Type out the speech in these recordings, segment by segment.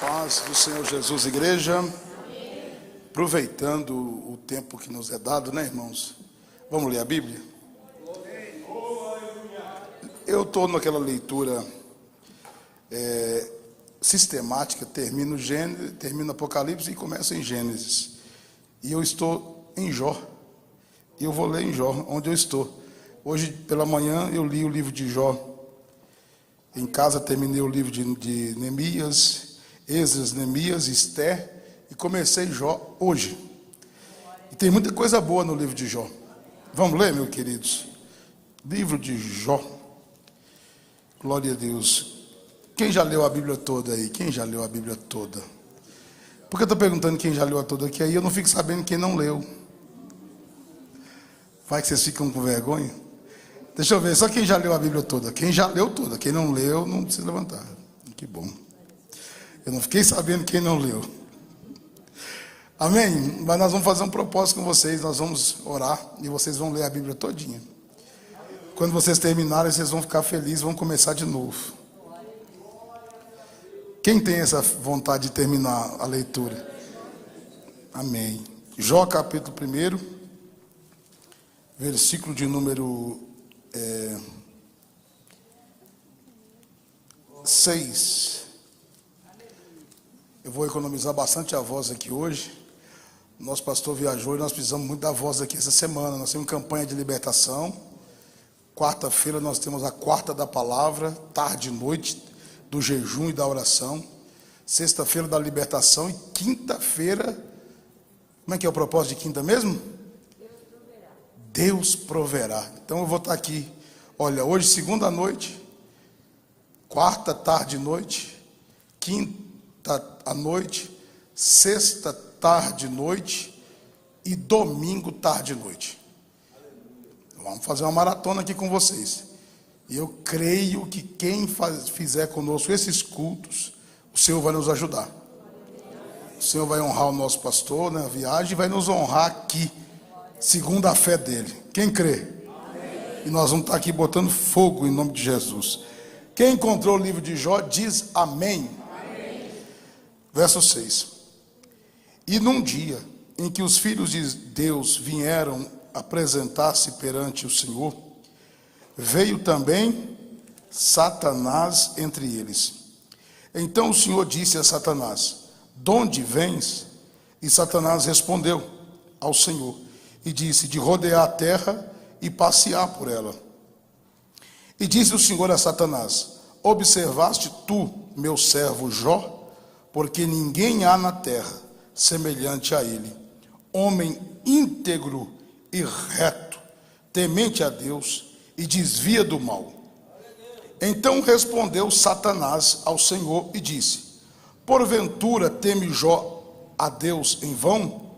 paz do Senhor Jesus, igreja. Aproveitando o tempo que nos é dado, né, irmãos? Vamos ler a Bíblia? Eu estou naquela leitura sistemática, termino Gênesis, termino Apocalipse e começo em Gênesis. E eu estou em Jó. E eu vou ler em Jó, onde eu estou. Hoje pela manhã eu li o livro de Jó. Em casa terminei o livro de Neemias, Esdras, Neemias, Esther, e comecei Jó hoje. E tem muita coisa boa no livro de Jó. Vamos ler, meus queridos? Livro de Jó. Glória a Deus. Quem já leu a Bíblia toda aí? Quem já leu a Bíblia toda? Porque eu estou perguntando quem já leu a toda aqui, aí eu não fico sabendo quem não leu. Vai que vocês ficam com vergonha? Deixa eu ver, só quem já leu a Bíblia toda. Quem já leu toda, quem não leu, não precisa levantar. Que bom. Eu não fiquei sabendo quem não leu. Amém? Mas nós vamos fazer um propósito com vocês, nós vamos orar e vocês vão ler a Bíblia todinha. Quando vocês terminarem, vocês vão ficar felizes, vão começar de novo. Quem tem essa vontade de terminar a leitura? Amém. Jó capítulo 1, versículo de número 6. Eu vou economizar bastante a voz aqui hoje. Nosso pastor viajou e nós precisamos muito da voz aqui essa semana. Nós temos campanha de libertação. Quarta-feira nós temos a quarta da palavra, tarde e noite, do jejum e da oração. Sexta-feira da libertação e quinta-feira, como é que é o propósito de quinta mesmo? Deus proverá. Então eu vou estar aqui, olha, hoje segunda noite, quarta tarde e noite, quinta à noite, sexta tarde e noite e domingo tarde e noite. Vamos fazer uma maratona aqui com vocês. E eu creio que quem fizer conosco esses cultos, o Senhor vai nos ajudar. O Senhor vai honrar o nosso pastor na viagem e vai nos honrar aqui, segundo a fé dele. Quem crê? Amém. E nós vamos estar aqui botando fogo em nome de Jesus. Quem encontrou o livro de Jó diz amém. Amém. Verso 6. E num dia em que os filhos de Deus vieram apresentar-se perante o Senhor, veio também Satanás entre eles. Então o Senhor disse a Satanás: de onde vens? E Satanás respondeu ao Senhor e disse: de rodear a terra e passear por ela. E disse o Senhor a Satanás: observaste tu, meu servo Jó? Porque ninguém há na terra semelhante a ele, homem íntegro e reto, temente a Deus e desvia do mal. Então respondeu Satanás ao Senhor e disse: porventura teme Jó a Deus em vão?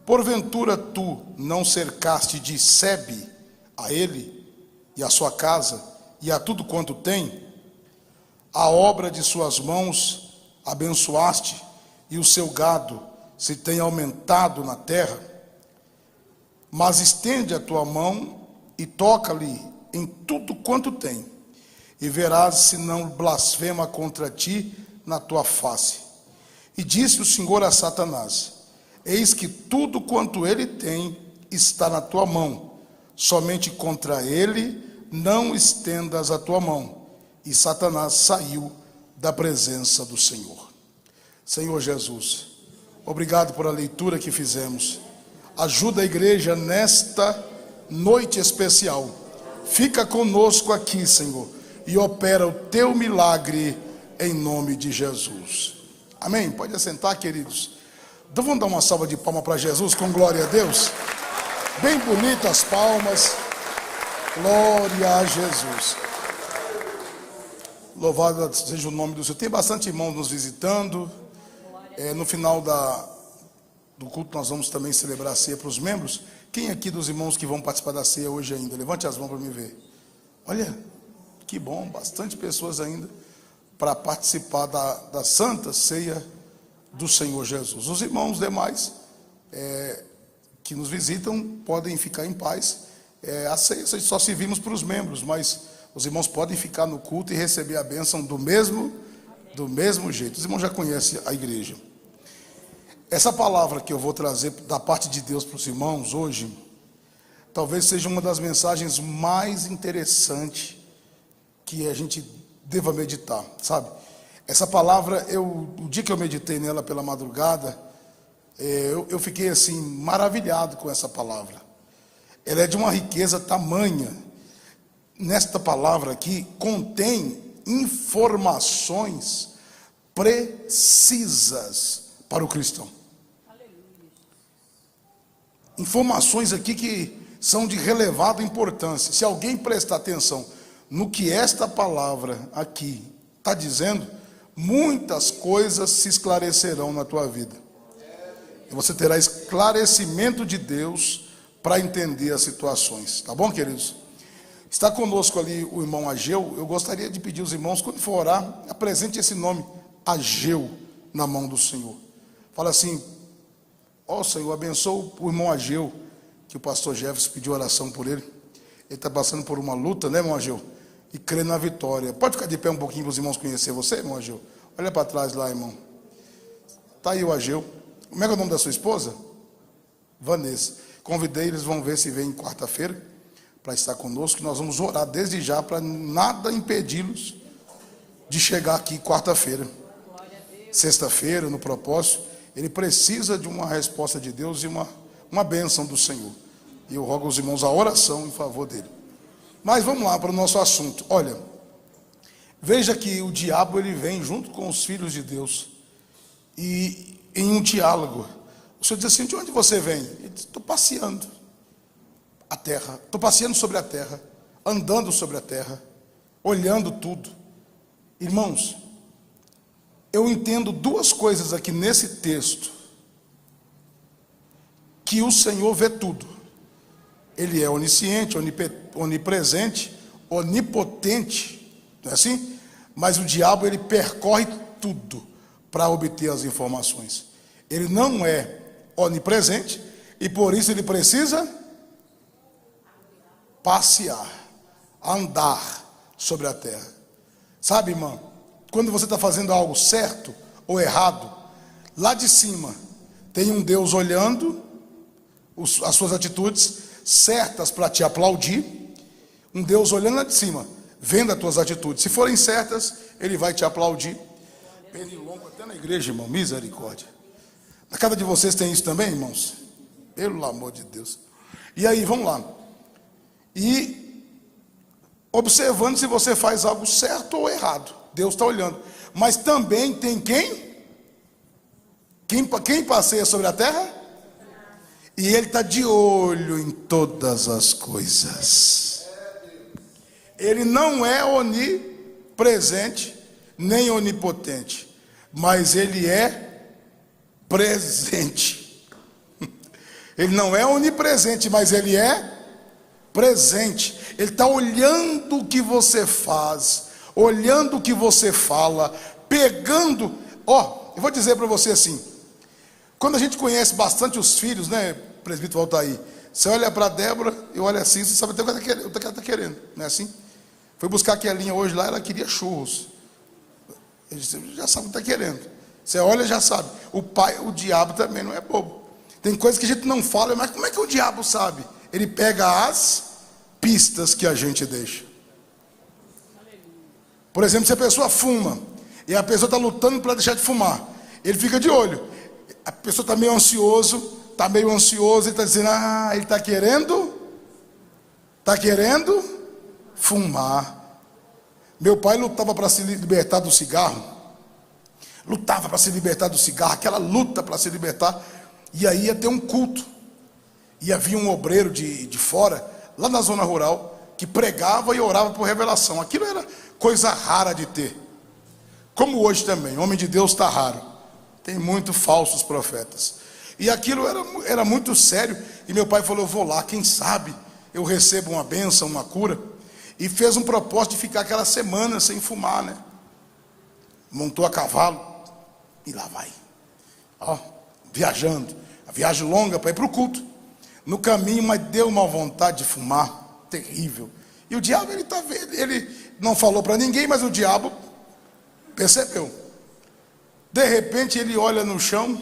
Porventura tu não cercaste de sebe a ele e a sua casa e a tudo quanto tem? A obra de suas mãos abençoaste e o seu gado se tem aumentado na terra? Mas estende a tua mão e toca-lhe em tudo quanto tem, e verás se não blasfema contra ti na tua face. E disse o Senhor a Satanás: eis que tudo quanto ele tem está na tua mão, somente contra ele não estendas a tua mão. E Satanás saiu da presença do Senhor. Senhor Jesus, obrigado por a leitura que fizemos. Ajuda a igreja nesta noite especial. Fica conosco aqui, Senhor, e opera o teu milagre em nome de Jesus. Amém? Pode assentar, queridos. Então vamos dar uma salva de palmas para Jesus, com glória a Deus. Bem bonitas as palmas. Glória a Jesus. Louvado seja o nome do Senhor. Tem bastante irmãos nos visitando. No final do culto nós vamos também celebrar a ceia para os membros. Quem aqui dos irmãos que vão participar da ceia hoje ainda? Levante as mãos para me ver. Olha, que bom, bastante pessoas ainda para participar da santa ceia do Senhor Jesus. Os irmãos demais que nos visitam podem ficar em paz. A ceia só servimos para os membros, mas os irmãos podem ficar no culto e receber a bênção do mesmo do mesmo jeito. Os irmãos já conhecem a igreja. Essa palavra que eu vou trazer da parte de Deus para os irmãos hoje, talvez seja uma das mensagens mais interessantes que a gente deva meditar, sabe? Essa palavra, o dia que eu meditei nela pela madrugada, eu fiquei assim, maravilhado com essa palavra. Ela é de uma riqueza tamanha. Nesta palavra aqui, contém informações precisas para o cristão. Informações aqui que são de relevada importância. Se alguém prestar atenção no que esta palavra aqui está dizendo, muitas coisas se esclarecerão na tua vida. E você terá esclarecimento de Deus para entender as situações. Tá bom, queridos? Está conosco ali o irmão Ageu. Eu gostaria de pedir aos irmãos, quando for orar, apresente esse nome, Ageu, na mão do Senhor. Fala assim: ó Senhor, abençoa o irmão Ageu, que o pastor Jefferson pediu oração por ele. Ele está passando por uma luta, né, irmão Ageu? E crê na vitória. Pode ficar de pé um pouquinho para os irmãos conhecer você, irmão Ageu? Olha para trás lá, irmão. Está aí o Ageu. Como é que é o nome da sua esposa? Vanessa. Convidei, eles vão ver se vem quarta-feira para estar conosco. Nós vamos orar desde já para nada impedi-los de chegar aqui quarta-feira. Sexta-feira, no propósito. Ele precisa de uma resposta de Deus e uma bênção do Senhor. E eu rogo aos irmãos a oração em favor dele. Mas vamos lá para o nosso assunto. Olha, veja que o diabo ele vem junto com os filhos de Deus e em um diálogo. O Senhor diz assim: de onde você vem? Ele diz: estou passeando a terra, estou passeando sobre a terra, andando sobre a terra, olhando tudo. Irmãos, eu entendo duas coisas aqui nesse texto: que o Senhor vê tudo. Ele é onisciente, onipresente, onipotente, não é assim? Mas o diabo ele percorre tudo para obter as informações. Ele não é onipresente e por isso ele precisa passear, andar sobre a terra. Sabe, irmão, quando você está fazendo algo certo ou errado, lá de cima tem um Deus olhando as suas atitudes certas para te aplaudir, um Deus olhando lá de cima, vendo as tuas atitudes. Se forem certas, ele vai te aplaudir. Pernilongo até na igreja, irmão, misericórdia. Na casa de vocês tem isso também, irmãos? Pelo amor de Deus. E aí, vamos lá. E observando se você faz algo certo ou errado. Deus está olhando. Mas também tem quem? Quem passeia sobre a terra? E ele está de olho em todas as coisas. Ele não é onipresente, nem onipotente, mas ele é presente. Ele não é onipresente, mas ele é presente. Ele está olhando o que você faz, olhando o que você fala, pegando. Eu vou dizer para você assim: quando a gente conhece bastante os filhos, né, presbítero Valtair, você olha para a Débora e olha assim, você sabe até o que ela está querendo, não é assim? Foi buscar aquela linha hoje lá, ela queria churros. Você já sabe o que está querendo. Você olha e já sabe. O diabo também não é bobo. Tem coisas que a gente não fala, mas como é que o diabo sabe? Ele pega as pistas que a gente deixa. Por exemplo, se a pessoa fuma e a pessoa está lutando para deixar de fumar, ele fica de olho. A pessoa está meio ansioso, e está dizendo: ele está querendo fumar. Meu pai lutava para se libertar do cigarro, aquela luta para se libertar, e aí ia ter um culto, e havia um obreiro de fora, lá na zona rural, que pregava e orava por revelação. Aquilo era coisa rara de ter, como hoje também, homem de Deus está raro, tem muitos falsos profetas, e aquilo era muito sério, e meu pai falou: eu vou lá, quem sabe eu recebo uma bênção, uma cura. E fez um propósito de ficar aquela semana sem fumar, né? Montou a cavalo e lá vai. Viajando. A viagem longa para ir para o culto. No caminho, mas deu uma vontade de fumar. Terrível. E o diabo, ele não falou para ninguém, mas o diabo percebeu. De repente ele olha no chão,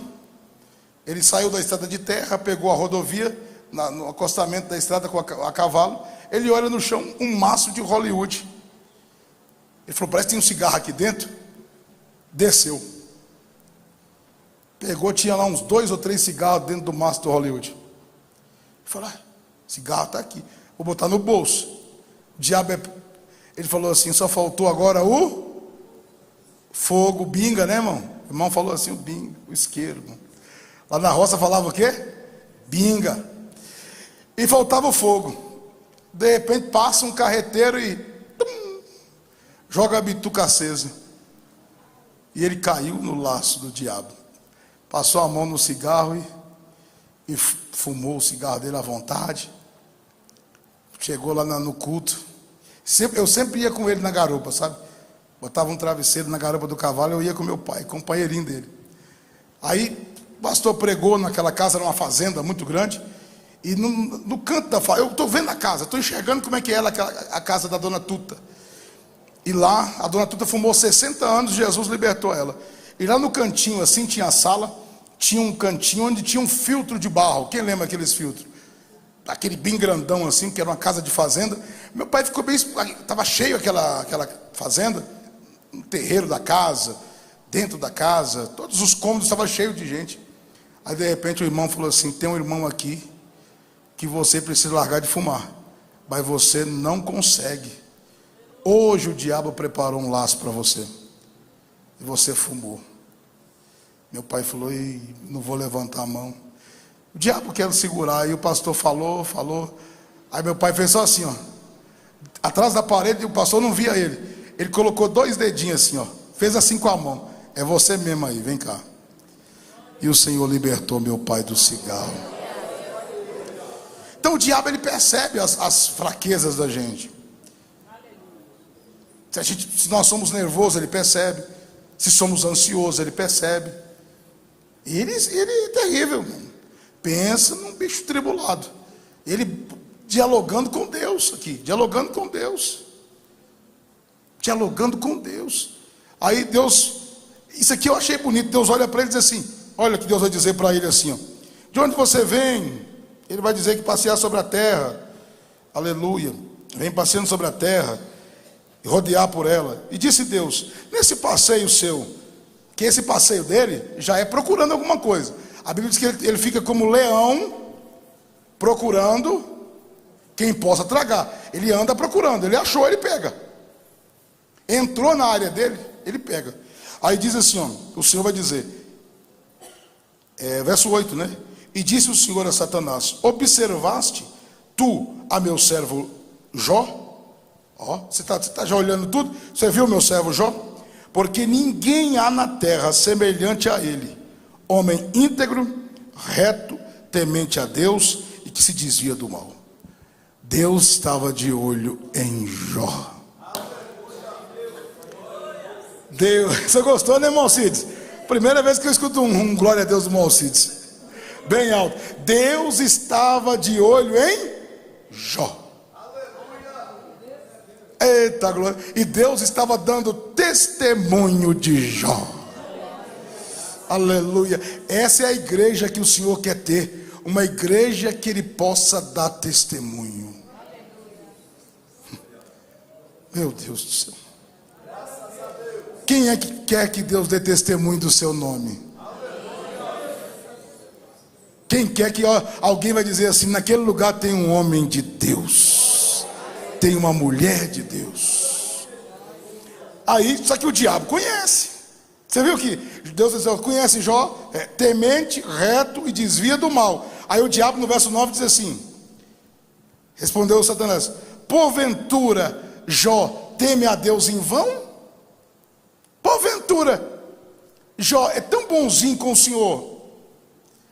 ele saiu da estrada de terra, pegou a rodovia, no acostamento da estrada com a cavalo, ele olha no chão, um maço de Hollywood. Ele falou, parece que tem um cigarro aqui dentro. Desceu. Pegou, tinha lá uns 2 ou 3 cigarros dentro do maço do Hollywood. Ele falou, cigarro está aqui, vou botar no bolso. O diabo Ele falou assim, só faltou agora o fogo, binga, né, irmão? O irmão falou assim, o binga, o isqueiro, irmão. Lá na roça falava o quê? Binga. E faltava o fogo. De repente passa um carreteiro e joga a bituca acesa. E ele caiu no laço do diabo. Passou a mão no cigarro e fumou o cigarro dele à vontade. Chegou lá no culto. Eu sempre ia com ele na garupa, sabe? Botava um travesseiro na garupa do cavalo, eu ia com meu pai, companheirinho dele. Aí o pastor pregou naquela casa, era uma fazenda muito grande. E no canto da fazenda, eu estou vendo a casa, estou enxergando como é que era a casa da dona Tuta. E lá, a dona Tuta fumou 60 anos, Jesus libertou ela. E lá no cantinho, assim, tinha a sala, tinha um cantinho onde tinha um filtro de barro. Quem lembra aqueles filtros? Aquele bem grandão assim, que era uma casa de fazenda. Meu pai ficou bem... Estava cheio aquela fazenda, no terreiro da casa, dentro da casa, todos os cômodos estavam cheios de gente. Aí de repente o irmão falou assim, tem um irmão aqui que você precisa largar de fumar, mas você não consegue. Hoje o diabo preparou um laço para você. E você fumou. Meu pai falou, não vou levantar a mão. O diabo quer segurar. Aí o pastor falou. Aí meu pai fez só assim, ó. Atrás da parede, o pastor não via ele. Ele colocou 2 dedinhos assim, ó. Fez assim com a mão. É você mesmo aí, vem cá. E o Senhor libertou meu pai do cigarro. Então o diabo, ele percebe as fraquezas da gente. Se nós somos nervosos, ele percebe. Se somos ansiosos, ele percebe. E ele é terrível, mano. Pensa num bicho tribulado. Ele dialogando com Deus aqui. Dialogando com Deus. Aí Deus... Isso aqui eu achei bonito. Deus olha para ele e diz assim... Olha o que Deus vai dizer para ele assim, ó. De onde você vem? Ele vai dizer que passear sobre a terra. Aleluia. Vem passeando sobre a terra. Rodear por ela. E disse Deus, nesse passeio seu, que esse passeio dele já é procurando alguma coisa. A Bíblia diz que ele fica como leão procurando quem possa tragar. Ele anda procurando, ele achou, ele pega. Entrou na área dele, ele pega. Aí diz assim, ó, o Senhor vai dizer, verso 8, né? E disse o Senhor a Satanás, observaste tu a meu servo Jó? Ó, você tá já olhando tudo? Você viu meu servo Jó? Porque ninguém há na terra semelhante a ele, homem íntegro, reto, temente a Deus e que se desvia do mal. Deus estava de olho em Jó. Deus, você gostou, né, irmão Alcides? Primeira vez que eu escuto um glória a Deus do irmão Alcides. Bem alto. Deus estava de olho em Jó. Eita glória. E Deus estava dando testemunho de Jó. Aleluia. Essa é a igreja que o Senhor quer ter. Uma igreja que Ele possa dar testemunho. Meu Deus do céu. Quem é que quer que Deus dê testemunho do seu nome? Quem quer que alguém vai dizer assim, naquele lugar tem um homem de Deus, tem uma mulher de Deus. Aí, só que o diabo conhece. Você viu que Deus conhece Jó, temente, reto e desvia do mal. Aí o diabo no verso 9 diz assim, respondeu Satanás, porventura Jó teme a Deus em vão? Porventura Jó é tão bonzinho com o Senhor,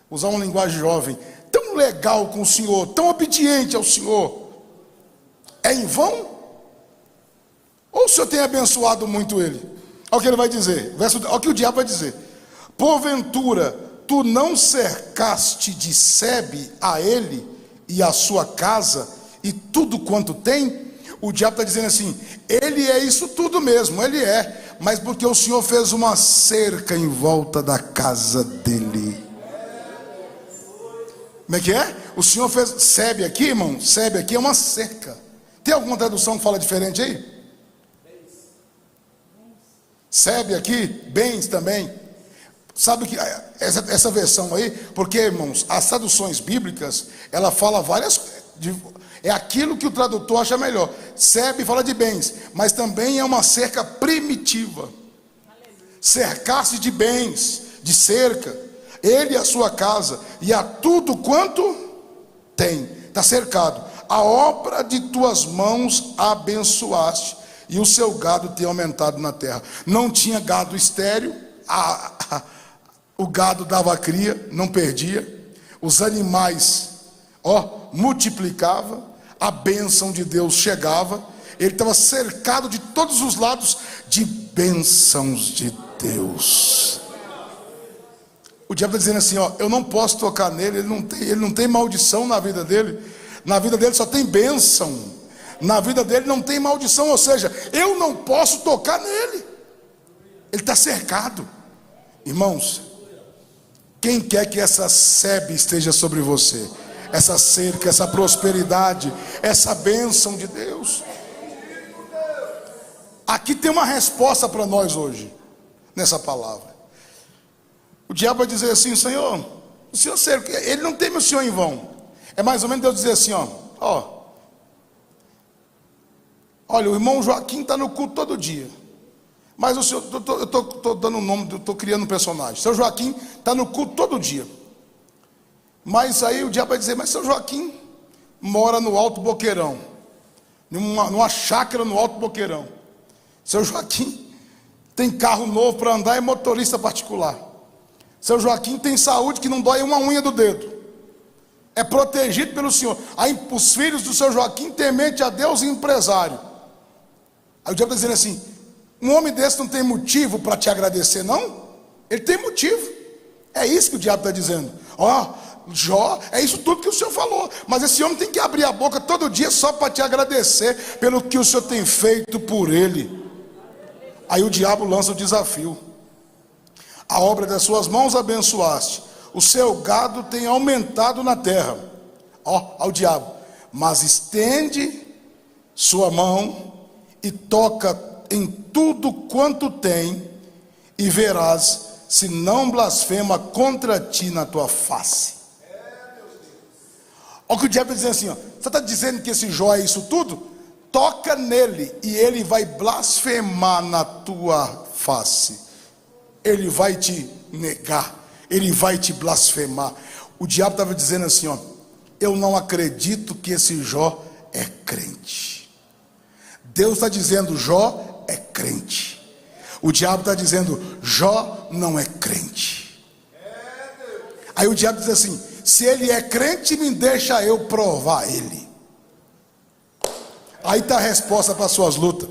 usar uma linguagem jovem, tão legal com o Senhor, tão obediente ao Senhor, é em vão? Ou o Senhor tem abençoado muito ele? Olha o que ele vai dizer, olha o que o diabo vai dizer, porventura tu não cercaste de sebe a ele e a sua casa e tudo quanto tem? O diabo está dizendo assim, ele é isso tudo mesmo, ele é, mas porque o Senhor fez uma cerca em volta da casa dele. Como é que é? O Senhor fez, Sebe aqui, irmão, Sebe aqui é uma cerca. Tem alguma tradução que fala diferente aí? Sebe aqui, bens também. Sabe que essa versão aí, porque, irmãos, as traduções bíblicas, ela fala várias coisas. É aquilo que o tradutor acha melhor. Sebe fala de bens, mas também é uma cerca primitiva. Cercar-se de bens, de cerca. Ele e a sua casa, e a tudo quanto tem. Está cercado. A obra de tuas mãos abençoaste, e o seu gado tem aumentado na terra. Não tinha gado estéril, o gado dava cria, não perdia. Os animais, multiplicava. A bênção de Deus chegava. Ele estava cercado de todos os lados de bênçãos de Deus. O diabo está dizendo assim, eu não posso tocar nele, ele não tem maldição na vida dele. Na vida dele só tem bênção. Na vida dele não tem maldição, ou seja, eu não posso tocar nele. Ele está cercado. Irmãos, quem quer que essa sebe esteja sobre você? Essa cerca, essa prosperidade, essa bênção de Deus. Aqui tem uma resposta para nós hoje, nessa palavra. O diabo vai dizer assim, Senhor, o Senhor cerca, ele não teme o Senhor em vão. É mais ou menos Deus dizer assim, olha, o irmão Joaquim está no culto todo dia. Mas o senhor, eu estou dando um nome, estou criando um personagem. Seu Joaquim está no culto todo dia. Mas aí o diabo vai dizer, mas seu Joaquim mora no Alto Boqueirão, numa chácara no Alto Boqueirão. Seu Joaquim tem carro novo para andar, é motorista particular. Seu Joaquim tem saúde que não dói uma unha do dedo. É protegido pelo Senhor. Aí os filhos do seu Joaquim temente a Deus e empresário. Aí o diabo está dizendo assim, um homem desse não tem motivo para te agradecer, não? Ele tem motivo. É isso que o diabo está dizendo. Jó, é isso tudo que o Senhor falou. Mas esse homem tem que abrir a boca todo dia só para te agradecer pelo que o Senhor tem feito por ele. Aí o diabo lança o desafio. A obra das suas mãos abençoaste. O seu gado tem aumentado na terra. Ao diabo. Mas estende sua mão e toca em tudo quanto tem, e verás se não blasfema contra ti na tua face. Olha o que o diabo está dizendo assim, você está dizendo que esse Jó é isso tudo? Toca nele e ele vai blasfemar na tua face. Ele vai te negar, ele vai te blasfemar. O diabo estava dizendo assim, eu não acredito que esse Jó é crente. Deus está dizendo, Jó é crente. O diabo está dizendo, Jó não é crente. Aí o diabo diz assim, se ele é crente, me deixa eu provar ele. Aí está a resposta para as suas lutas.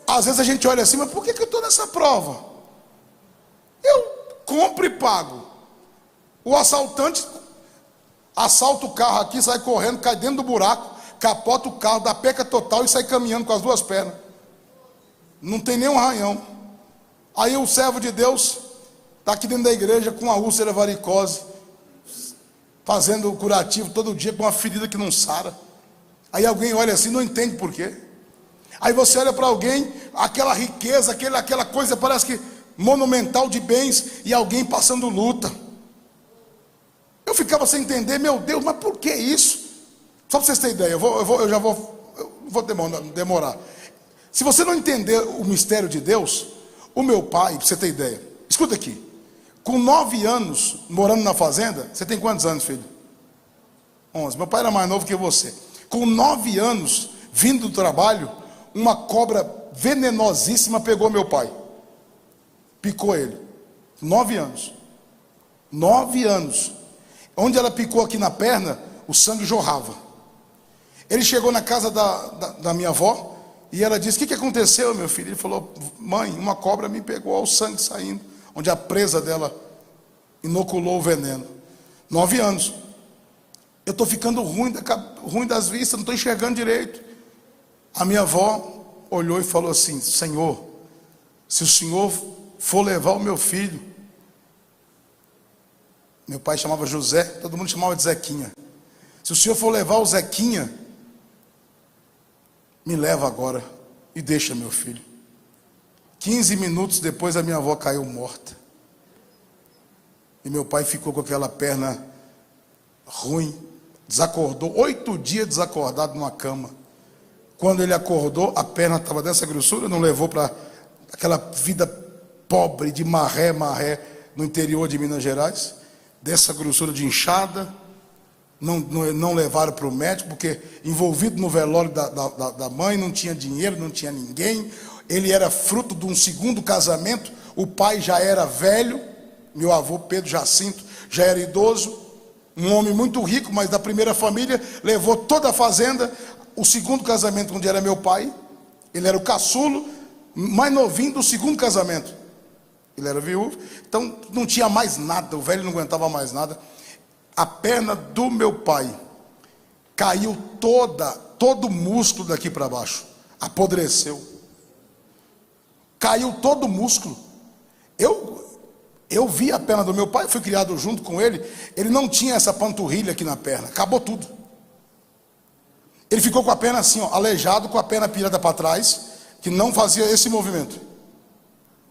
Às vezes a gente olha assim, mas por que eu estou nessa prova? Eu compro e pago. O assaltante assalta o carro aqui, sai correndo, cai dentro do buraco, capota o carro, dá peca total e sai caminhando com as duas pernas. Não tem nem um arranhão. Aí o servo de Deus está aqui dentro da igreja com uma úlcera varicose, fazendo o curativo todo dia com uma ferida que não sara. Aí alguém olha assim, não entende por quê. Aí você olha para alguém, aquela riqueza, aquela coisa parece que monumental de bens, e alguém passando luta. Eu ficava sem entender, meu Deus, mas por que isso? Só para vocês terem ideia, eu já vou demorar. Se você não entender o mistério de Deus, o meu pai, para você ter ideia, escuta aqui, com 9 anos, morando na fazenda, você tem quantos anos, filho? 11, meu pai era mais novo que você. Com 9 anos, vindo do trabalho, uma cobra venenosíssima pegou meu pai, picou ele, 9 anos, 9 anos, onde ela picou aqui na perna, o sangue jorrava. Ele chegou na casa da minha avó, e ela disse, o que aconteceu, meu filho? Ele falou, mãe, uma cobra me pegou, olha o sangue saindo, onde a presa dela inoculou o veneno. 9 anos. Eu estou ficando ruim das vistas, não estou enxergando direito. A minha avó olhou e falou assim, Senhor, se o senhor for levar o meu filho, meu pai chamava José, todo mundo chamava de Zequinha, se o senhor for levar o Zequinha, me leva agora e deixa meu filho. 15 minutos depois a minha avó caiu morta, e meu pai ficou com aquela perna ruim, desacordou, 8 dias desacordado numa cama. Quando ele acordou, a perna estava dessa grossura, não levou para aquela vida pobre de marré no interior de Minas Gerais, dessa grossura de inchada. Não levaram para o médico, porque envolvido no velório da mãe, não tinha dinheiro, não tinha ninguém. Ele era fruto de um segundo casamento, o pai já era velho, meu avô Pedro Jacinto já era idoso, um homem muito rico, mas da primeira família, levou toda a fazenda. O segundo casamento, onde era meu pai, ele era o caçulo, mais novinho do segundo casamento, ele era viúvo, então não tinha mais nada, o velho não aguentava mais nada. A perna do meu pai caiu todo o músculo daqui para baixo, apodreceu, caiu todo o músculo. Eu vi a perna do meu pai, fui criado junto com ele, ele não tinha essa panturrilha aqui na perna, acabou tudo. Ele ficou com a perna assim, ó, aleijado, com a perna pirada para trás, que não fazia esse movimento.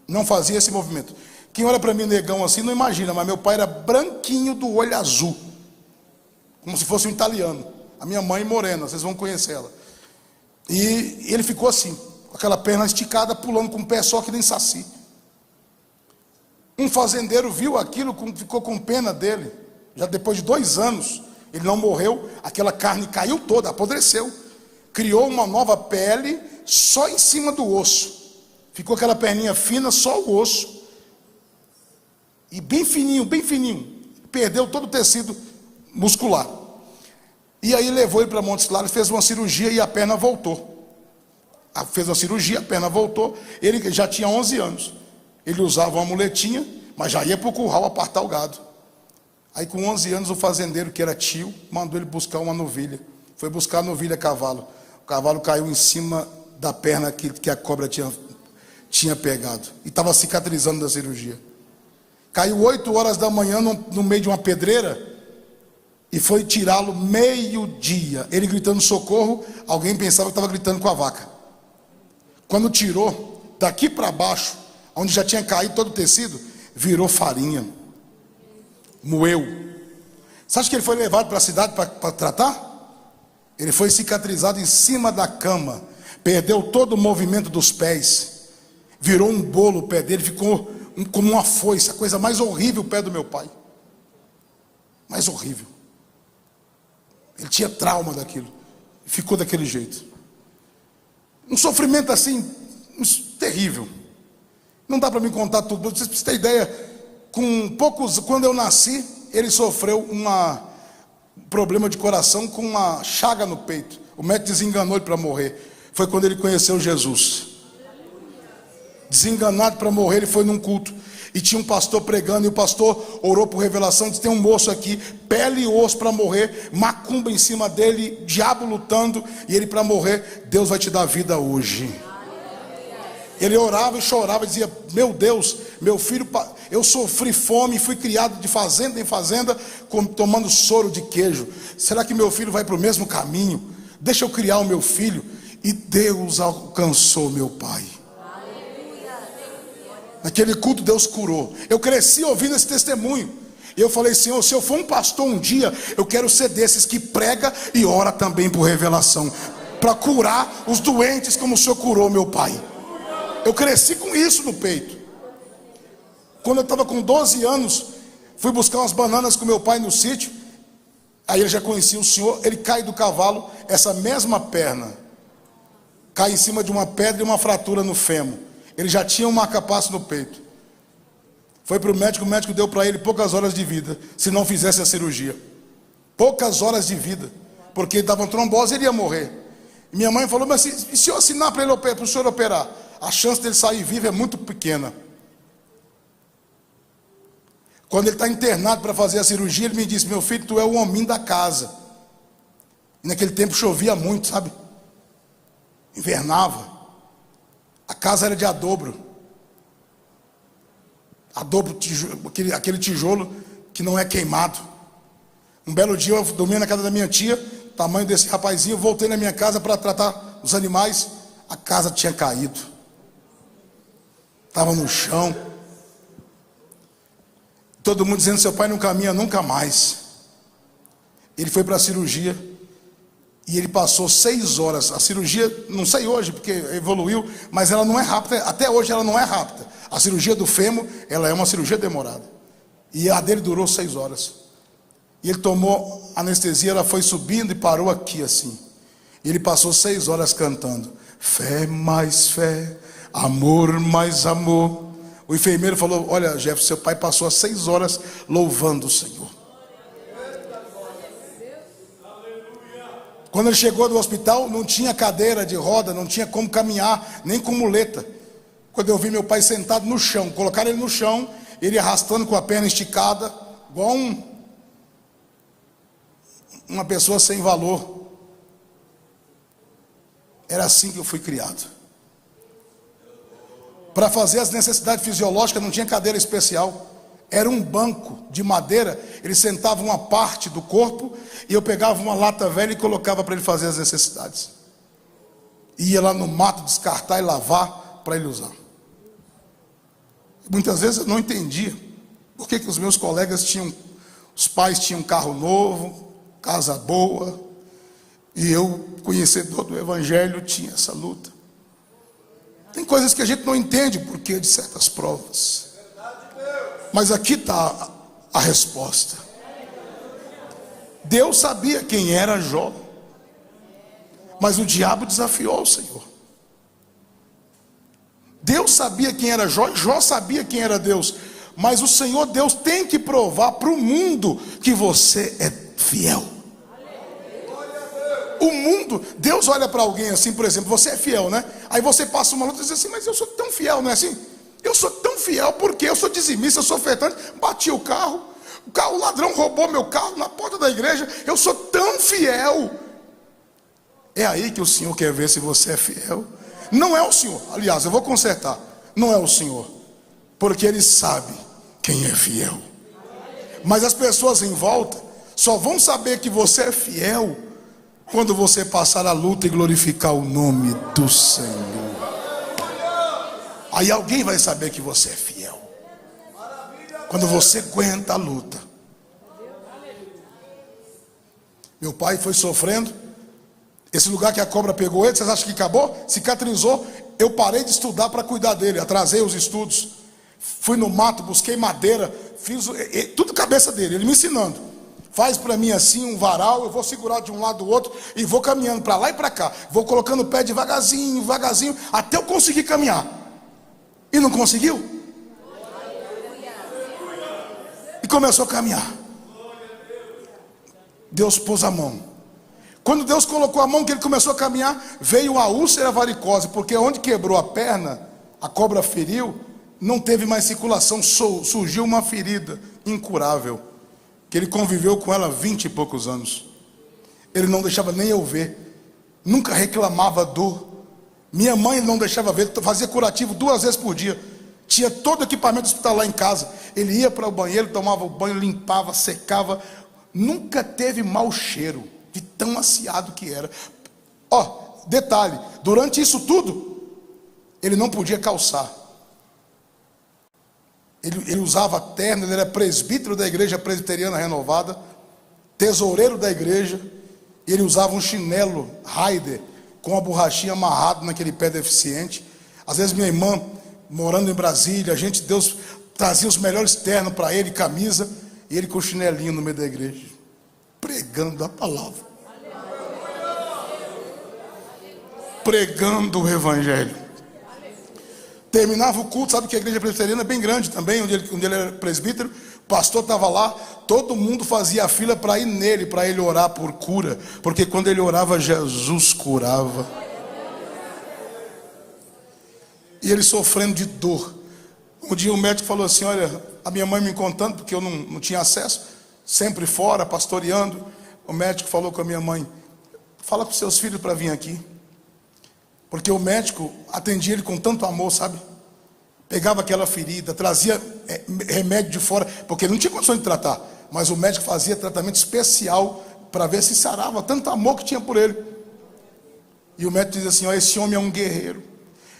Não fazia esse movimento. Quem olha para mim negão assim não imagina, mas meu pai era branquinho do olho azul, como se fosse um italiano. A minha mãe morena, vocês vão conhecer ela. E ele ficou assim, com aquela perna esticada, pulando com o pé só que nem saci. Um fazendeiro viu aquilo, ficou com pena dele. Já depois de 2 anos, ele não morreu, aquela carne caiu toda, apodreceu. Criou uma nova pele só em cima do osso. Ficou aquela perninha fina, só o osso. E bem fininho, bem fininho. Perdeu todo o tecido muscular. E aí levou ele para Montes Claros, fez uma cirurgia e a perna voltou. Fez uma cirurgia, a perna voltou. Ele já tinha 11 anos. Ele usava uma muletinha, mas já ia para o curral apartar o gado. Aí com 11 anos o fazendeiro, que era tio, mandou ele buscar uma novilha. Foi buscar a novilha a cavalo. O cavalo caiu em cima da perna que a cobra tinha pegado. E estava cicatrizando da cirurgia. Caiu 8 horas da manhã no meio de uma pedreira e foi tirá-lo meio-dia. Ele gritando socorro, alguém pensava que estava gritando com a vaca. Quando tirou, daqui para baixo, onde já tinha caído todo o tecido, virou farinha. Moeu. Você acha que ele foi levado para a cidade para tratar? Ele foi cicatrizado em cima da cama, perdeu todo o movimento dos pés, virou um bolo o pé dele, ficou como uma foice, a coisa mais horrível o pé do meu pai. Mais horrível. Ele tinha trauma daquilo, ficou daquele jeito. Um sofrimento assim, terrível. Não dá para me contar tudo, vocês precisam ter ideia. Quando eu nasci, ele sofreu um problema de coração com uma chaga no peito. O médico desenganou ele para morrer. Foi quando ele conheceu Jesus. Desenganado para morrer, ele foi num culto e tinha um pastor pregando, e o pastor orou por revelação, disse: tem um moço aqui, pele e osso para morrer, macumba em cima dele, diabo lutando, e ele para morrer, Deus vai te dar vida hoje. Ele orava e chorava, dizia: meu Deus, meu filho, eu sofri fome, fui criado de fazenda em fazenda, tomando soro de queijo. Será que meu filho vai para o mesmo caminho? Deixa eu criar o meu filho. E Deus alcançou meu pai. Naquele culto Deus curou. Eu cresci ouvindo esse testemunho. E eu falei: Senhor, se eu for um pastor um dia, eu quero ser desses que prega e ora também por revelação, para curar os doentes como o Senhor curou meu pai. Eu cresci com isso no peito. Quando eu estava com 12 anos, fui buscar umas bananas com meu pai no sítio. Aí ele já conhecia o Senhor. Ele cai do cavalo, essa mesma perna cai em cima de uma pedra e uma fratura no fêmur. Ele já tinha um marca-passo no peito. Foi para o médico deu para ele poucas horas de vida, se não fizesse a cirurgia. Poucas horas de vida, porque ele estava com trombose e ele ia morrer. E minha mãe falou: mas e se eu assinar para o senhor operar? A chance dele sair vivo é muito pequena. Quando ele está internado para fazer a cirurgia, ele me disse: meu filho, tu é o hominho da casa. E naquele tempo chovia muito, sabe? Invernava. A casa era de adobro. adobo, aquele tijolo que não é queimado. Um belo dia eu dormia na casa da minha tia, tamanho desse rapazinho, voltei na minha casa para tratar os animais, a casa tinha caído, estava no chão, todo mundo dizendo: seu pai não caminha nunca mais. Ele foi para a cirurgia e ele passou 6 horas, a cirurgia, não sei hoje porque evoluiu, mas ela não é rápida, até hoje ela não é rápida. A cirurgia do fêmur, ela é uma cirurgia demorada, e a dele durou 6 horas. E ele tomou anestesia, ela foi subindo e parou aqui assim. E ele passou 6 horas cantando: fé mais fé, amor mais amor. O enfermeiro falou: olha, Jefferson, seu pai passou 6 horas louvando o Senhor. Quando ele chegou do hospital, não tinha cadeira de roda, não tinha como caminhar, nem com muleta. Quando eu vi meu pai sentado no chão, colocaram ele no chão, ele arrastando com a perna esticada, igual uma pessoa sem valor. Era assim que eu fui criado. Para fazer as necessidades fisiológicas não tinha cadeira especial. Era um banco de madeira. Ele sentava uma parte do corpo e eu pegava uma lata velha e colocava para ele fazer as necessidades. Ia lá no mato descartar e lavar para ele usar. Muitas vezes eu não entendia por que os meus colegas os pais tinham carro novo, casa boa, e eu, conhecedor do Evangelho, tinha essa luta. Tem coisas que a gente não entende o porquê de certas provas, mas aqui está a resposta. Deus sabia quem era Jó, mas o diabo desafiou o Senhor. Deus sabia quem era Jó, Jó sabia quem era Deus, mas o Senhor Deus tem que provar para o mundo que você é fiel. O mundo, Deus olha para alguém assim, por exemplo, você é fiel, né? Aí você passa uma luta e diz assim: mas eu sou tão fiel, não é assim? Eu sou tão fiel porque eu sou dizimista, eu sou ofertante, bati o ladrão roubou meu carro na porta da igreja, eu sou tão fiel. É aí que o Senhor quer ver se você é fiel. Não é o Senhor, aliás, eu vou consertar, não é o Senhor, porque Ele sabe quem é fiel. Mas as pessoas em volta só vão saber que você é fiel quando você passar a luta e glorificar o nome do Senhor. Aí alguém vai saber que você é fiel, quando você aguenta a luta. Meu pai foi sofrendo. Esse lugar que a cobra pegou ele, vocês acham que acabou? Cicatrizou. Eu parei de estudar para cuidar dele, atrasei os estudos. Fui no mato, busquei madeira, fiz tudo cabeça dele, ele me ensinando. Faz para mim assim um varal, eu vou segurar de um lado do outro e vou caminhando para lá e para cá. Vou colocando o pé devagarzinho, devagarzinho, até eu conseguir caminhar. E não conseguiu? E começou a caminhar. Deus pôs a mão. Quando Deus colocou a mão, que ele começou a caminhar, veio a úlcera varicose, porque onde quebrou a perna, a cobra feriu, não teve mais circulação, surgiu uma ferida incurável, que ele conviveu com ela 20 e poucos anos. Ele não deixava nem eu ver, nunca reclamava dor. Minha mãe não deixava ver, fazia curativo 2 vezes por dia. Tinha todo o equipamento hospitalar em casa. Ele ia para o banheiro, tomava o banho, limpava, secava. Nunca teve mau cheiro, de tão aciado que era. Detalhe, durante isso tudo, ele não podia calçar. Ele usava terno, ele era presbítero da igreja presbiteriana renovada, tesoureiro da igreja. Ele usava um chinelo Raider, com a borrachinha amarrado naquele pé deficiente. Às vezes minha irmã, morando em Brasília, Deus trazia os melhores ternos para ele, camisa, e ele com o chinelinho no meio da igreja, pregando a palavra, pregando o evangelho. Terminava o culto, sabe que a igreja presbiteriana é bem grande também, onde ele era presbítero, o pastor estava lá, todo mundo fazia a fila para ir nele, para ele orar por cura, porque quando ele orava, Jesus curava. E ele sofrendo de dor. Um dia o médico falou assim: olha, a minha mãe me contando, porque eu não tinha acesso, sempre fora, pastoreando. O médico falou com a minha mãe: fala com seus filhos para vir aqui. Porque o médico atendia ele com tanto amor, sabe? pegava aquela ferida, trazia remédio de fora, porque ele não tinha condição de tratar, mas o médico fazia tratamento especial para ver se sarava, tanto amor que tinha por ele. E o médico dizia assim: ó, esse homem é um guerreiro.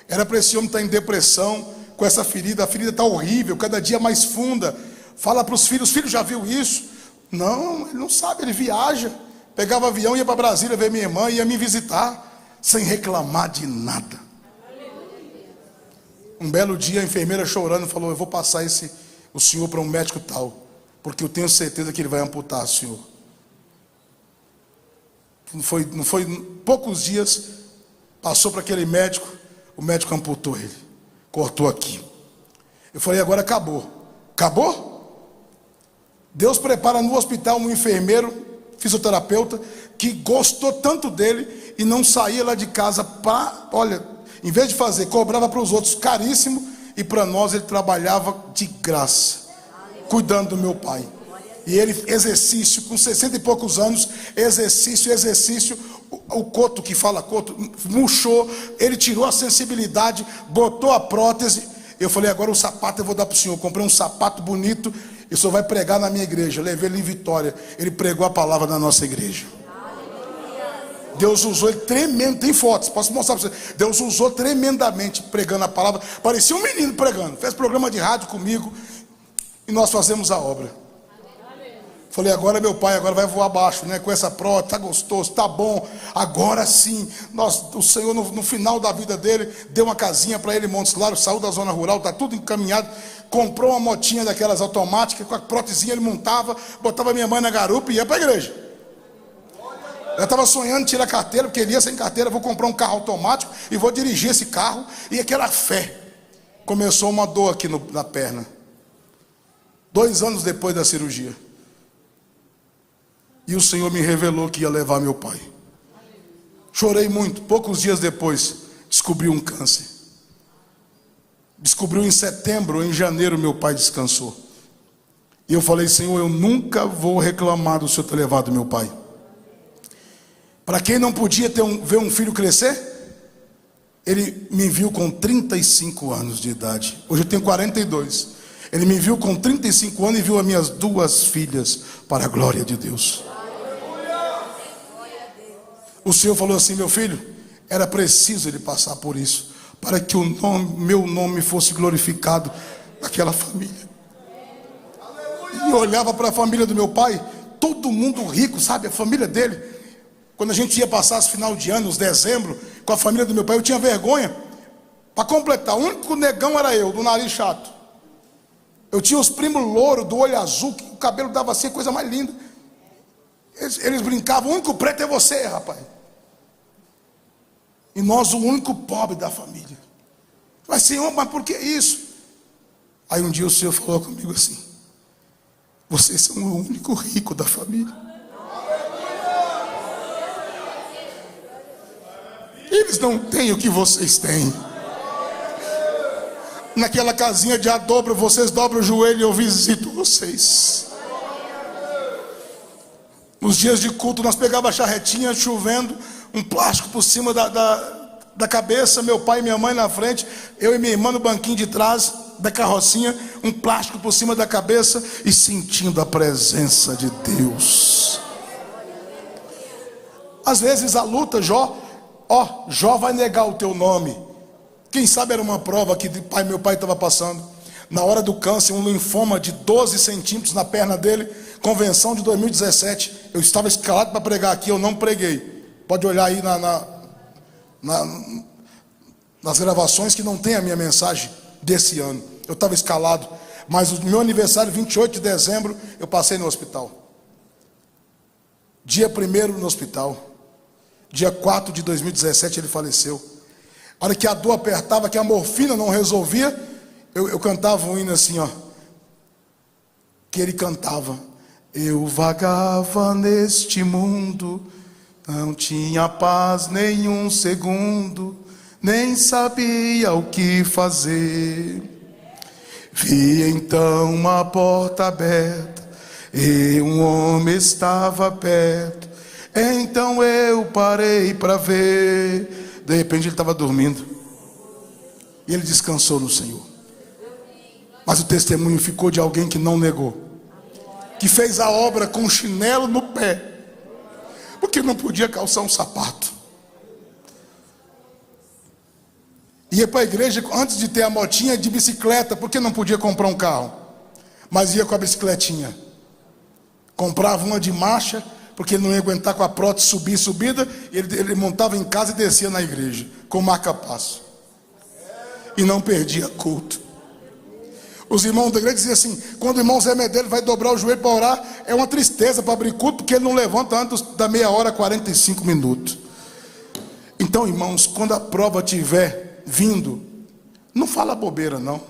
Era para esse homem estar em depressão, com essa ferida, a ferida está horrível, cada dia mais funda. Fala para os filhos já viu isso? Não, ele não sabe, ele viaja, pegava avião, ia para Brasília ver minha irmã, ia me visitar, sem reclamar de nada. Um belo dia a enfermeira chorando falou: eu vou passar o senhor para um médico tal, porque eu tenho certeza que ele vai amputar o senhor. Não foi poucos dias, passou para aquele médico, o médico amputou ele, cortou aqui. Eu falei: agora acabou. Acabou? Deus prepara no hospital um enfermeiro, fisioterapeuta, que gostou tanto dele e não saía lá de casa para, olha, em vez de fazer, cobrava para os outros caríssimo, e para nós ele trabalhava de graça, cuidando do meu pai. E ele, exercício, com 60 e poucos anos, exercício, o coto, que fala coto, murchou, ele tirou a sensibilidade, botou a prótese. Eu falei: agora o sapato eu vou dar para o senhor. Comprei um sapato bonito, e o senhor vai pregar na minha igreja. Eu levei ele em Vitória, ele pregou a palavra na nossa igreja. Deus usou ele tremendo, tem fotos, posso mostrar para você. Deus usou tremendamente pregando a palavra, parecia um menino pregando, fez programa de rádio comigo, e nós fazemos a obra. Falei: agora meu pai agora vai voar abaixo, né? Com essa prótese, tá gostoso, tá bom. Agora sim, o Senhor no final da vida dele, deu uma casinha para ele em Montes Claros, saiu da zona rural, tá tudo encaminhado. Comprou uma motinha daquelas automáticas, com a prótesinha ele montava, botava minha mãe na garupa e ia para a igreja. Eu estava sonhando em tirar carteira, porque ele ia sem carteira. Vou comprar um carro automático e vou dirigir esse carro. E aquela fé. Começou uma dor aqui na perna. 2 anos depois da cirurgia. E o Senhor me revelou que ia levar meu pai. Chorei muito. Poucos dias depois, descobriu um câncer. Descobriu em setembro, em janeiro meu pai descansou. E eu falei: Senhor, eu nunca vou reclamar do Senhor ter levado meu pai. Para quem não podia ver um filho crescer, ele me viu com 35 anos de idade. Hoje eu tenho 42. Ele me viu com 35 anos e viu as minhas 2 filhas, para a glória de Deus. O Senhor falou assim: meu filho, era preciso ele passar por isso, para que meu nome fosse glorificado naquela família. E eu olhava para a família do meu pai, todo mundo rico, sabe, a família dele. Quando a gente ia passar esse final de ano, os dezembro, com a família do meu pai, eu tinha vergonha. Para completar, o único negão era eu, do nariz chato. Eu tinha os primos louros, do olho azul, que o cabelo dava assim, coisa mais linda. Eles brincavam: o único preto é você, rapaz. E nós, o único pobre da família. Mas Senhor, mas por que isso? Aí um dia o Senhor falou comigo assim: vocês são o único rico da família. Eles não têm o que vocês têm. Naquela casinha de adobro, vocês dobram o joelho e eu visito vocês. Nos dias de culto, nós pegava a charretinha, chovendo, um plástico por cima da cabeça, meu pai e minha mãe na frente, eu e minha irmã no banquinho de trás da carrocinha, um plástico por cima da cabeça e sentindo a presença de Deus. Às vezes a luta, Jó vai negar o teu nome. Quem sabe era uma prova que meu pai estava passando. Na hora do câncer, um linfoma de 12 centímetros na perna dele, convenção de 2017. Eu estava escalado para pregar aqui, eu não preguei. Pode olhar aí nas gravações que não tem a minha mensagem desse ano. Eu estava escalado, mas o meu aniversário, 28 de dezembro, eu passei no hospital. Dia 1º no hospital. Dia 4 de 2017 ele faleceu. A hora que a dor apertava, que a morfina não resolvia, eu cantava um hino assim, que ele cantava: eu vagava neste mundo, não tinha paz nem um segundo, nem sabia o que fazer. Vi então uma porta aberta e um homem estava perto. Então eu parei para ver. De repente ele estava dormindo e ele descansou no Senhor. Mas o testemunho ficou de alguém que não negou, que fez a obra com chinelo no pé, porque não podia calçar um sapato. Ia para a igreja antes de ter a motinha de bicicleta, porque não podia comprar um carro, mas ia com a bicicletinha. Comprava uma de marcha, porque ele não ia aguentar com a prótese subir subida, ele montava em casa e descia na igreja, com marca-passo. E não perdia culto. Os irmãos da igreja diziam assim: quando o irmão Zé Medeiros vai dobrar o joelho para orar, é uma tristeza para abrir culto, porque ele não levanta antes da meia hora, 45 minutos. Então, irmãos, quando a prova estiver vindo, não fala bobeira não.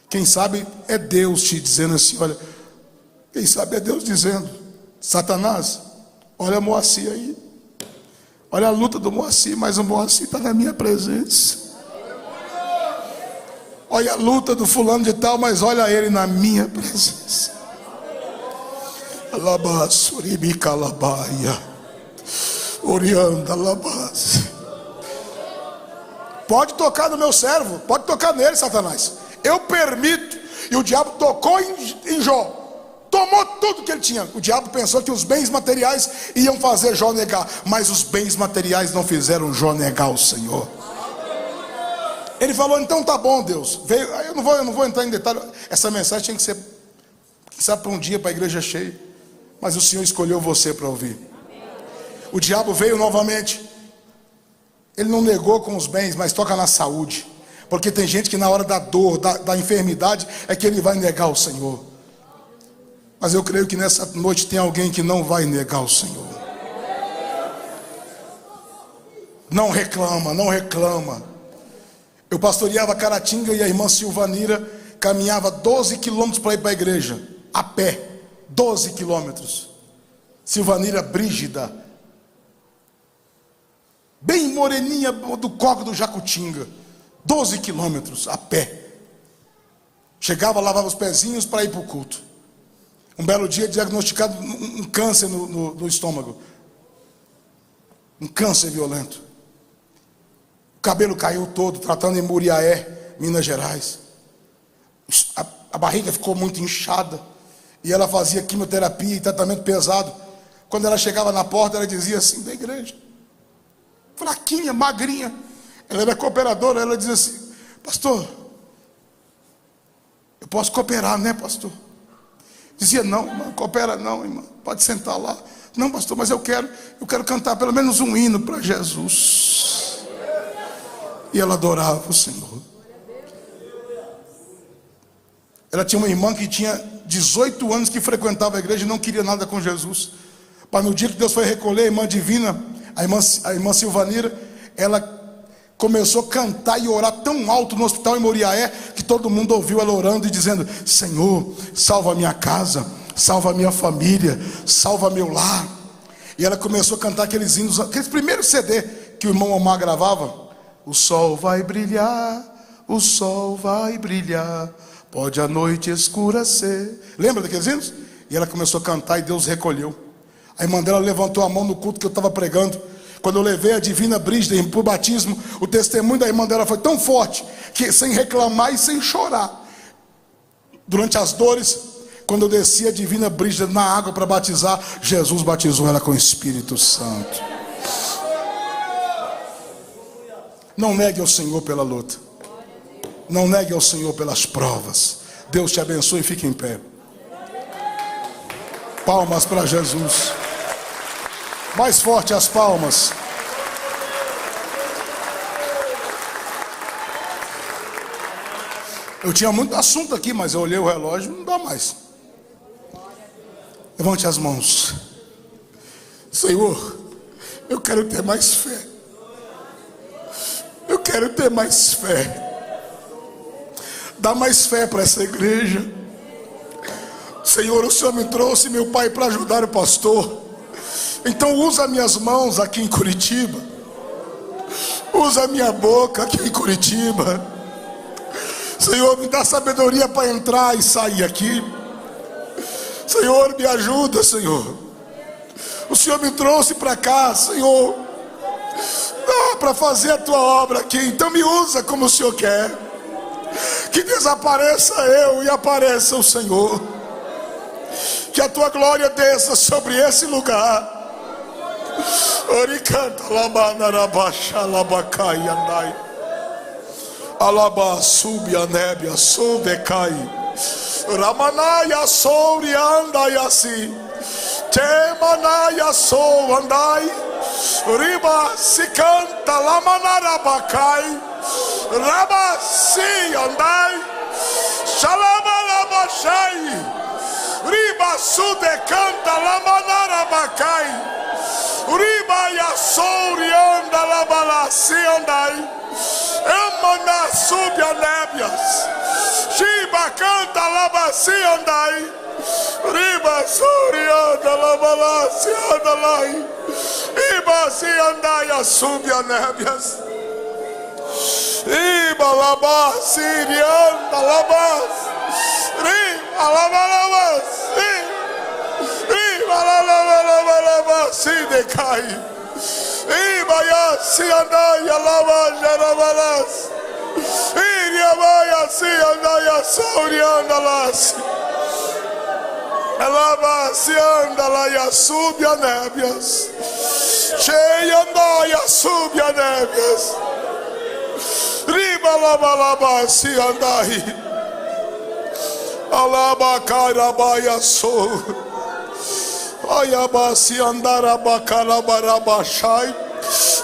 Quem sabe é Deus te dizendo assim, olha, quem sabe é Deus dizendo: Satanás, olha Moacir aí, olha a luta do Moacir, mas o Moacir está na minha presença. Olha a luta do fulano de tal, mas olha ele na minha presença. Alabassuribica alabaia, orianda alabase. Pode tocar no meu servo, pode tocar nele, Satanás, eu permito. E o diabo tocou em Jó, tomou tudo que ele tinha. O diabo pensou que os bens materiais iam fazer Jó negar, mas os bens materiais não fizeram Jó negar o Senhor. Ele falou: então tá bom, Deus. Eu não vou entrar em detalhe. Essa mensagem tinha que ser, quem sabe, para um dia, para a igreja cheia. Mas o Senhor escolheu você para ouvir. O diabo veio novamente. Ele não negou com os bens, mas toca na saúde. Porque tem gente que na hora da dor, da enfermidade, é que ele vai negar o Senhor. Mas eu creio que nessa noite tem alguém que não vai negar o Senhor. Não reclama, não reclama. Eu pastoreava Caratinga e a irmã Silvanira caminhava 12 quilômetros para ir para a igreja, a pé, 12 quilômetros. Silvanira Brígida, bem moreninha do coque do Jacutinga, 12 quilômetros a pé. Chegava, lavava os pezinhos para ir para o culto. Um belo dia diagnosticado um câncer no estômago, um câncer violento. O cabelo caiu todo, tratando em Muriaé, Minas Gerais. A barriga ficou muito inchada, e ela fazia quimioterapia e tratamento pesado. Quando ela chegava na porta, ela dizia assim, da igreja, fraquinha, magrinha, ela era cooperadora, ela dizia assim: pastor, eu posso cooperar, né, pastor? Dizia: não, irmã, coopera não, irmã, pode sentar lá. Não, pastor, mas eu quero cantar pelo menos um hino para Jesus. E ela adorava o Senhor. Ela tinha uma irmã que tinha 18 anos que frequentava a igreja e não queria nada com Jesus. Mas no dia que Deus foi recolher a irmã Divina, a irmã Silvanira, ela começou a cantar e orar tão alto no hospital em Moriaé, que todo mundo ouviu ela orando e dizendo: Senhor, salva a minha casa, salva a minha família, salva meu lar. E ela começou a cantar aqueles hinos, aqueles primeiros CD que o irmão Omar gravava. O sol vai brilhar, o sol vai brilhar, pode a noite escura ser. Lembra daqueles hinos? E ela começou a cantar e Deus recolheu. A irmã dela levantou a mão no culto que eu estava pregando. Quando eu levei a Divina Brígida para o batismo, o testemunho da irmã dela foi tão forte, que sem reclamar e sem chorar, durante as dores, quando eu desci a Divina Brígida na água para batizar, Jesus batizou ela com o Espírito Santo. Não negue ao Senhor pela luta. Não negue ao Senhor pelas provas. Deus te abençoe e fique em pé. Palmas para Jesus. Mais forte as palmas. Eu tinha muito assunto aqui, mas eu olhei o relógio, não dá mais. Levante as mãos. Senhor, eu quero ter mais fé. Eu quero ter mais fé. Dá mais fé para essa igreja. Senhor, o Senhor me trouxe, meu Pai, para ajudar o pastor. Então usa minhas mãos aqui em Curitiba. Usa minha boca aqui em Curitiba. Senhor, me dá sabedoria para entrar e sair aqui. Senhor, me ajuda, Senhor. O Senhor me trouxe para cá, Senhor, para fazer a tua obra aqui. Então me usa como o Senhor quer. Que desapareça eu e apareça o Senhor. Que a tua glória desça sobre esse lugar. Oricanta labanarabaxa labacai andai. Alaba subi a nébia, subecai. Ramanaya souri andai assim. Temanaya sou andai. Riba se canta lamanarabacai. Raba si andai. Shalabalabashai. Riba sude canta lamanarabacai. Riba ya souri anda labala si andai. Emana sube a nébias. Shiba canta labaci andai. Riba suri anda labalasi andalai. Iba si andai a sube a nébias. Iba labasi anda labas. Riba labalabas. Riba labalabasi decai. Ibaya si andaya lava jarabalas. Iriabaya si andaya sauri andalas. Lava si andalaya subia nébias. Cheia andaya subia nébias. Riba lava lava si andai. Alaba carabaya sou. Ayaba si andara bakala barabashai.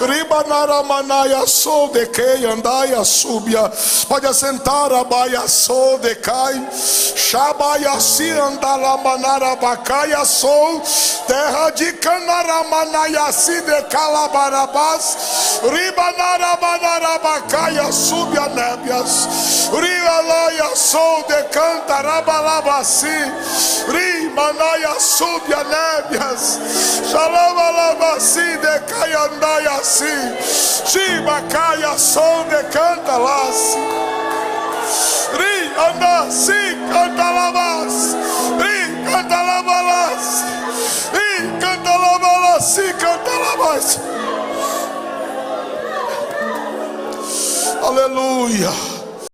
Ribanara manaya sou de que andaya subia. Pode assentar a baia sou de cai. Shabaya si andala manara bacaia sou. Terra de canara manaya si de calabarabas. Ribanara manara bacaia subia nébias. Rialaya sou de cantarabalabasi. Rimanaya subia nébias. Shalabalabasi de caiandaya si. Shibacaia sou de cantalas. Ri anda si cantalabas. Ri cantalabalas. Ri cantalabalas si cantalabas. Aleluia.